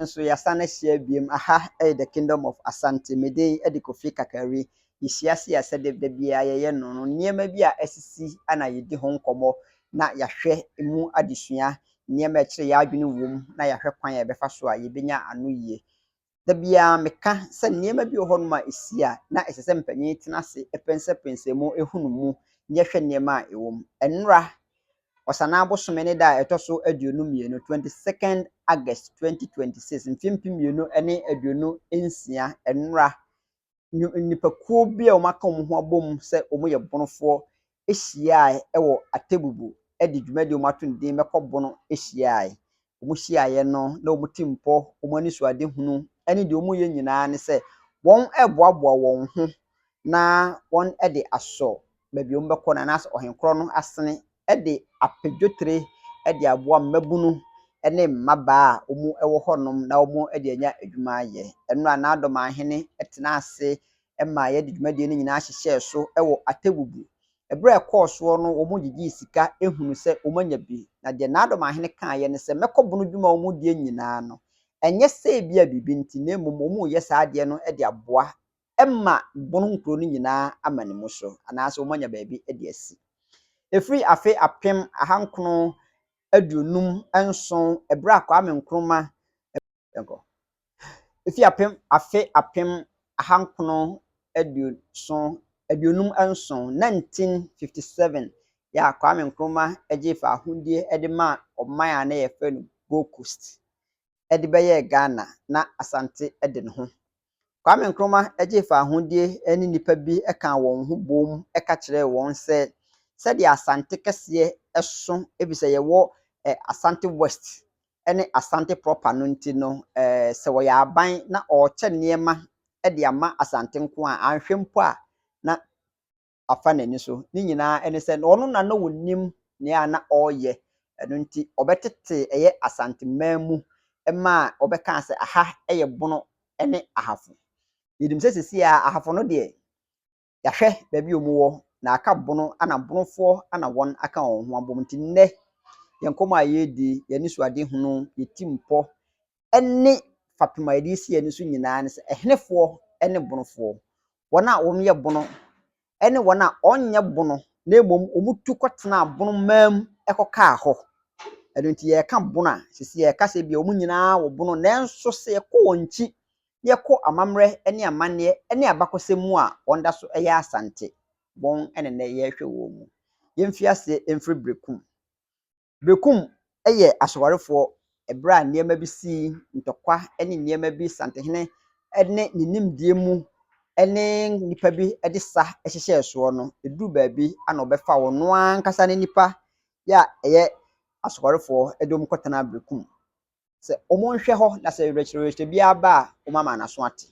nso yasane hye biem aha the Kingdom of Asante mede Kofi Kakari yisiase asede de bia ye no niema bi a esisi ana yedi ho nkomo na yahwe mu adesua niema kire ya adwene wom na yahwe kwan ya befa so a yebenya ano yie da bia meka se niema bi ho no ma esi a na esese mpanyin tenase pensemu ehunu mu nyehwe niema a ewom enra Osana abosome ne da etoso aduonu mienu 22nd August 2026 mfimpi mienu ene aduonu ensia enra nipakuo bi a omaka ho abom se omoye bonofo ehia ewo atebubu edi dwumadi omato ndin mekobono ehia omuhia no na omutimpo omani suade hunu ene de omuye nyina ne se won eboaboa won ho na won ede aso babi ombekọ na nas ohenkro no asene ede apedwotre ede aboa mabunu ene mmaba omu ewo honom na omu ede anya adwuma aye eno na adom ahene etena ase emma ye de dwumade ne nyina hyehye so ewo atebubu ebre course no omu gigi sika ehunu se omanya bi na de na adom ahene kan ye ne se mekobono dwuma omu de nyina no enye se bia bibi nti na emum omu ye sa ade no ede aboa emma bono nkro no nyina amane mu so anaase omanya baabi ede asi efri afe apem ahankono aduonum enson ebra kwa amenkroma enko efi apem ahankono aduonum enson 1957 ya kwa amenkroma ejefa ahundie edema oman a na yefe no Gold Coast edibeye Ghana na Asante ede ne ho Kwame Nkrumah ejefa ahundie eni nipa bi eka won ho bom eka kire won se de Asante kese eso ebise ye wo Asante West ene Asante proper no nti no se wo ya aban na o che niema de ama Asante nko a anhwempo a na afa nani so ni nyina ene se ono na na wonim ne a na oye eno nti obetete eye Asante mamu ema obeka se aha eye bono ene ahafo yedim sesisi a ahafo no de yahwe baabi omuwo na aka bono ana bonofo ana won aka won ho abom ntinne yenkomo ayedi yani suade hunu yetimpo ene fapema yedi si yani so nyina ne se ehnefo ene bonofo wona won ye bono ene wona onye bono na emom omutu kwotena bono mam ekoka ho eno nti ye ka bono a sisi ye ka se bia omu nyina wo bono nanso se ko wonchi yeko amamre ene amane ene abakosemu a onda so eye Asante bon ene ne ye hwe wo mu yemfiase emfri brekum eye aswarefo ebra niema bi si ntokwa ene niema bi santehene ene ninimdie mu ene nipa bi ede sa ehihye so no edu baabi ana obefa wo no ankasa ne nipa ya eye aswarefo edom kotena brekum se omonhwe ho na se rekyerehye bia ba o mama na so ate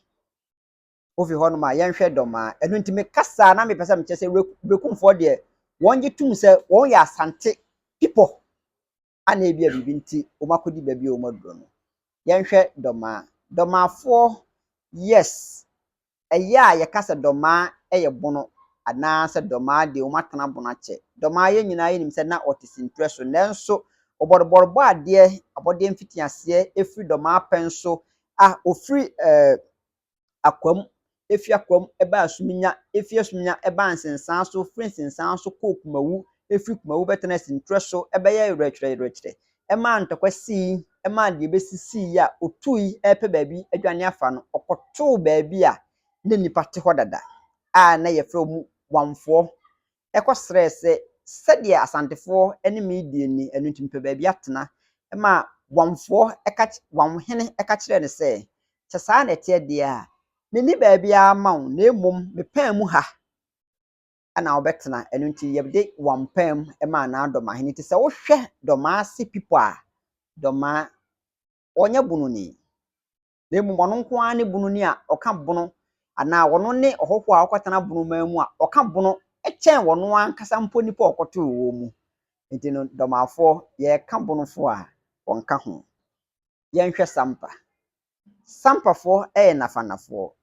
ofi ho no ma yenhwe doma enu ntime kasa na me pesa me kyese brekumfo de wonje tum se won ya Asante people ana ebia bibi nti o makodi baabi o maduro no yenhwe domafo yes eya ye kasa doma eye bono ana se doma de o matana bono ache doma ye nyina ye nim se na otisintre so nanso oborbo ade abode mfitiase efri doma penso ofri akwam efi akwam eba asuminya efi asuminya eba ansensan so free sensan so kokumawu efri kumawu betena sintre so ebeye retire ema ntokwasi ema de besisi ya otui epe baabi adwane afa no okoto baabi a ne nipa te ho dada na yefre mu wamfo stress sɛdeɛ asantefo ene media ni enu ntimpe baabi atena ema wamfo wamhene eka kire ne sɛ kyɛ saa na tie de a meni baabi a mawo na emom mepan mu ha ana obetena enu nti yebde wampam ema na adoma hene ti sɛ wo hwɛ doma ase people a doma onye bunu ni na emom ono nko a ne bunu ni a oka bono ana wono ne ohofo a okotena bunu mamu a oka bono echen wono ankasa mpo nipa okoto wo mu nti no domafo ye ka bonofo a wonka ho yenhwe sampafo nafanafo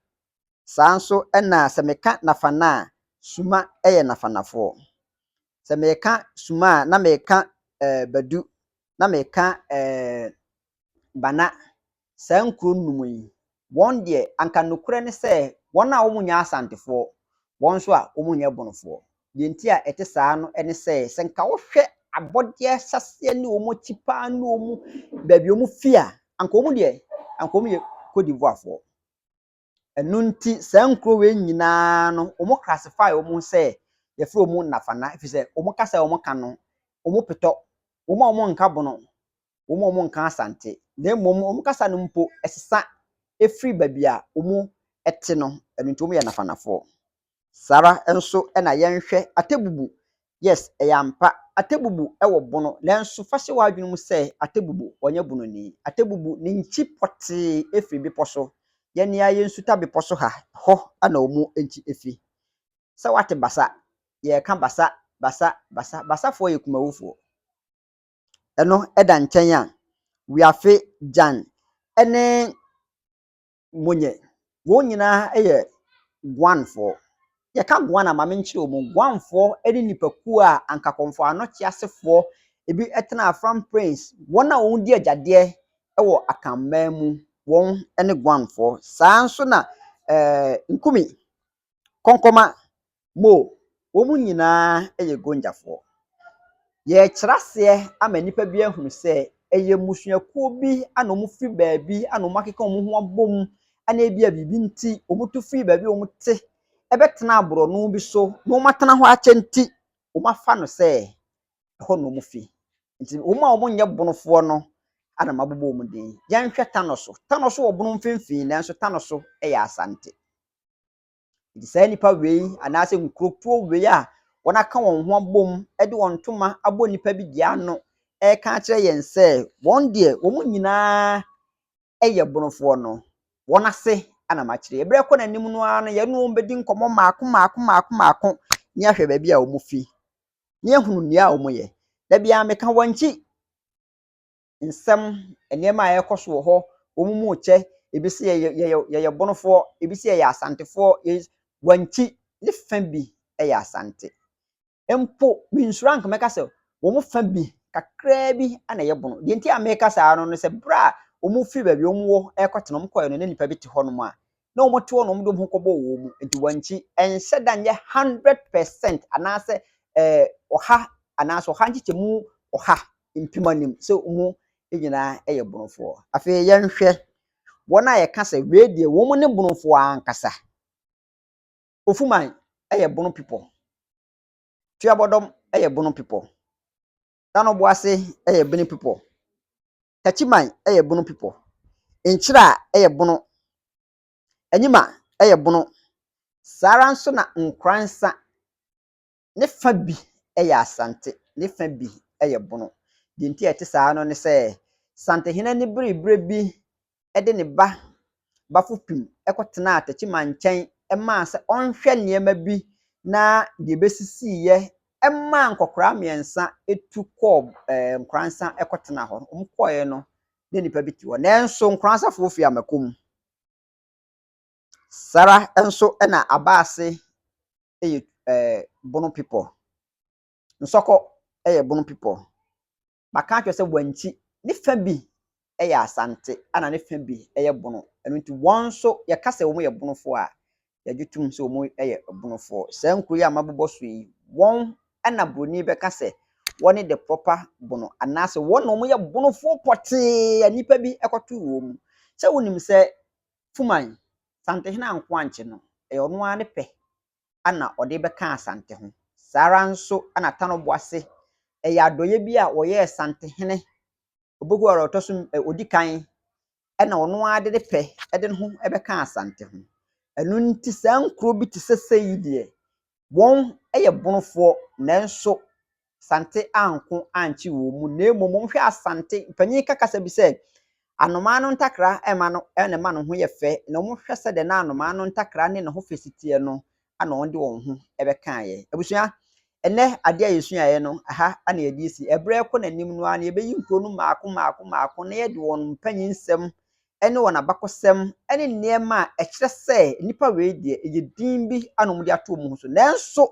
sanso na semeka nafana suma nafanafo semeka suma na meka badu na meka bana saa nkuro nnum yi wɔn deɛ anka nokore ne sɛ wɔn a wɔn nyɛ asantefoɔ wɔn nso a wɔn nyɛ bonofoɔ deɛ nti a ɛte saa no ne sɛ nka wohwɛ abɔdeɛ saseɛ ne wɔn akyi paa ne wɔn baabi wɔn fi a anka wɔn deɛ anka wɔn yɛ Cote d'Ivoirefoɔ ɛno nti saa nkuro wei nyinaa no wɔn classify wɔn sɛ yɛfrɛ wɔn Nafana ɛfiri sɛ wɔn kasa a wɔn ka no wɔn petɔ wɔn a wɔn nka bono wɔn a wɔn nka asante na mmom wɔn kasa no mpo ɛsesa efiri baabi a wɔn ɛte no ɛno nti wɔn yɛ Nafanafoɔ sara nso ɛna yɛnhwɛ Atebubu yes ɛyɛ ampa Atebubu ɛwɔ bono nanso fa hyɛ w'adwene mu sɛ Atebubu ɔnyɛ bono ni Atebubu ne nkyi pɔtee efiri bepɔ so yɛn ya yɛn nsuta bepɔ so ha hɔ ana wɔn nkyi efiri sɛ wate basa yɛka basafoɔ yɛ kumawufoɔ ɛno ɛda nkyɛn a wiafe Jan ɛne monye wɔn nyinaa ɛyɛ guanfoɔ yɛka guan a maame nkyerɛ wɔn guanfoɔ ɛne nipakuo a anka kɔnfo anɔkye asefoɔ ebi ɛtena Afram Prince wɔn a wɔn di agyadeɛ ɛwɔ akamman mu wɔn ɛne guanfoɔ saa nso na nkumi kɔnkɔma mo wɔn nyinaa ɛyɛ gonjafoɔ yɛkyerɛ aseɛ ama nipa bi ahunu sɛ ɛyɛ musuakuo bi ana wɔn firi baabi ana wɔn akeka wɔn ho abom ana ebi a bibi nti wɔn tu firi baabi wɔn te ɛbɛtena aborɔno bi so na wɔn atena hɔ akyɛ nti wɔn afa no sɛ ɛhɔ na wɔn fi nti wɔn a wɔn nyɛ bonofoɔ no ana ma bobɔ wɔn din yɛnhwɛ tano so wɔ bono mfimfini nanso tano so ɛyɛ asante nti saa nipa wei anaasɛ nkuropuo wei a wɔn aka wɔn ho abom ɛde wɔn ntoma abɔ nipa bi di ano ɛka akyerɛ yɛn sɛ wɔn deɛ wɔn nyinaa ɛyɛ bonofoɔ no wɔn ase ana ma kyerɛ ebere kɔ n'anim no ara no yɛn wɔn bɛdi nkɔmɔ maako ne ahwɛ baabi a wɔn fi ne ehunu nea a wɔn yɛ dabi a meka wɔn nkyi nsɛm nneɛma a ɛkɔ so wɔ hɔ wɔn mu kyɛ ebi si yɛyɛ bonofoɔ ebi si yɛyɛ asantefoɔ wɔn nkyi ne fa bi ɛyɛ asante mpo minsura nka mɛka sɛ wɔn fa bi kakraa bi ana yɛ bono deɛ nti a mɛka saa no sɛ bra wɔn firi baabi wɔn wɔ ɛkɔtena wɔn kɔɛ no na nipa bi te hɔ nom a na wɔn te hɔ na wɔn de wɔn kɔbɔ wɔn mu nti wɔn nkyi ɛnhyɛ da nyɛ 100% anaasɛ ɔha anaasɛ ɔha nkyekyɛmu ɔha mpem anim sɛ wɔn nyinaa ɛyɛ bonofoɔ afei yɛnhwɛ wɔn a yɛka sɛ wei deɛ wɔn ne bonofoɔ ankasa Ofuman ɛyɛ bono people Tuabɔdɔm ɛyɛ bono people Tanoboase ɛyɛ bono people Tachiman ɛyɛ bono people Nkyira ɛyɛ bono Enyima ɛyɛ bono Sara nso na Nkransa ne fa bi ɛyɛ asante ne fa bi ɛyɛ bono de nti ɛte saa no ne sɛ santehena ne bere bi ɛde ne bafopim ɛkɔtena Tachiman nkyɛn ɛma sɛ ɔnhwɛ nneɛma bi na de besisi yɛ ɛma nkɔkora mmiɛnsa etu kɔ Nkransa ɛkɔtena hɔ kɔɛ no ne nipa bi ti hɔ nanso Nkransa fofi amakom Sara nso ɛna abaase ɛyɛ bono people nsɔkɔ ɛyɛ bono people baka atwa sɛ wanchi ne fa bi ɛyɛ asante ana ne fa bi ɛyɛ bono ɛno nti wɔn nso yɛka sɛ wɔn yɛ bonofoɔ a yɛgyetum sɛ wɔn ɛyɛ bonofoɔ saa nkuro yi a mabobɔ so yi wɔn ɛna broni bɛka sɛ wɔn the proper bono anaasɛ wɔn na wɔn yɛ bonofoɔ pɔtee nipa bi ɛkɔto wɔn mu sɛ wɔnim sɛ fuman santehena nko ankyɛ no ɛyɛ ɔno ara ne pɛ ana ɔde bɛka asante ho Sara nso ana Tanoboase ɛyɛ adɔyɛ bi a wɔyɛ santehene obogu ara ɔtɔ so odi kan ɛna ɔno ara de pɛ ɛde ne ho ɛbɛka asante ho ɛno nti saa nkuro bi te sɛ yi deɛ wɔn ɛyɛ bonofoɔ nanso sante anko ankye wɔn mu na mmom wɔn hwɛ asante panyin kakasa bi sɛ anomaa no ntakra ɛma no ɛna ma no ho yɛ fɛ na wɔn hwɛ sɛ de na anomaa no ntakra ne ne ho fɛsitie no ana wɔn de wɔn ho ɛbɛka yɛ abusua ɛnɛ ade a yɛsua yɛ no aha ana yɛde si ɛbrɛ kɔ n'anim no ana yɛbɛyi nkuro no maako na yɛde wɔn mpanyin nsɛm ɛne wɔn abakɔsɛm ɛne nneɛma a ɛkyerɛ sɛ nipa wei deɛ ɛyɛ din bi ana wɔn de ato wɔn ho so nanso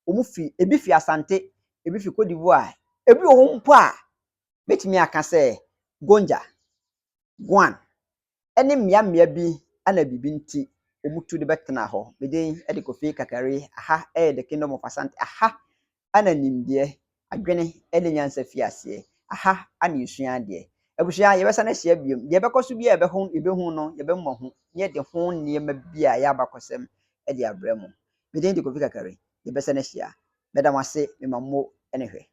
wɔn fi ebi fi asante ebi fi Cote d'Ivoire ebi wɔ hɔ mpo a betumi aka sɛ gonja guan ɛne mmea bi ana bibi nti omutu de bɛtena hɔ. Medin ɛde Kofi Kakari. Aha ɛyɛ the Kingdom of Asante. Aha ana nimdeɛ adwene ɛne nyansa fi aseɛ. Aha ana esua adeɛ. Abusua yɛbɛsa na hyia biom. Deɛ ɛbɛkɔ so bi a yɛbɛhu no yɛbɛmmɔ ho. Ne yɛde ho nneɛma bi a yɛabakɔsɛm ɛde abrɛ mu. Medin de Kofi Kakari. Yɛbɛsa na hyia. Mɛda mo ase, mema mo ɛne hwɛ.